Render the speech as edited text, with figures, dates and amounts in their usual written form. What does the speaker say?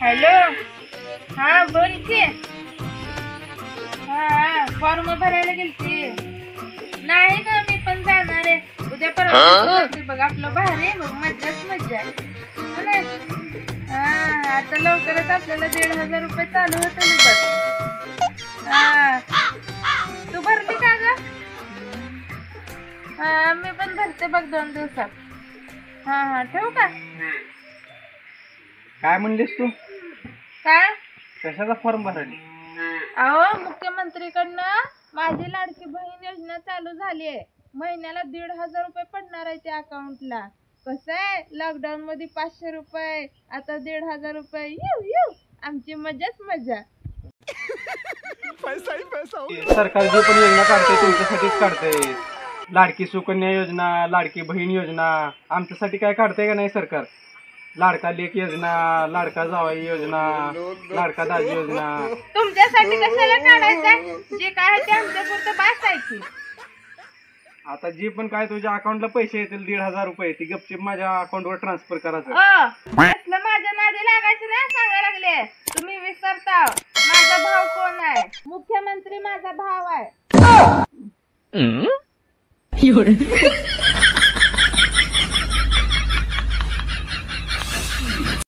Hello, हा बोल की. हा फॉर्म भरायला गेलती. नाही ग, मी पण जाणार आहे उद्या परवा. बघ आपलं भारी बघ, मज्जाच मज्जा आहे. हा आता लवकरच आपल्याला 1,500 रुपये चालू होतील बघ. हा तू भरली का ग? हा मी पण भरते बघ 2 दिवसात. हा हा ठेवू का? काय म्हणलीस तू? काय? कशाचा फॉर्म भरायला? अहो मुख्यमंत्रीकडनं माझी लाडकी बहीण योजना चालू झाली आहे. महिन्याला 1,500 रुपये पडणार आहे त्या अकाउंटला. कसं आहे, लॉकडाऊन मध्ये 500 रुपये, आता 1,500 रुपये. येऊ येऊ आमची मजाच मजा. पैसा ही पैसा. सरकार जे पण योजना काढते तुमच्यासाठीच काढते. लाडकी सुकन्या योजना, लाडकी बहीण योजना, आमच्यासाठी काय काढते का नाही सरकार? लाडका लेक योजना, लाडका जावई योजना, लाडका दाजी योजना. तुमच्यासाठी कशाला काढायचं? जे काय आहे ते आमच्या पुरतं बास आहे की. आता जी पण काय तुझ्या अकाउंटला पैसे येतील 1,500 रुपये, ती गपचीप माझ्या अकाउंटवर ट्रान्सफर करायचं. असलं माझ्या नादी लागायचं नाही सांगायला लागले. तुम्ही विसरता माझा भाव कोण आहे. मुख्यमंत्री माझा भाव आहे.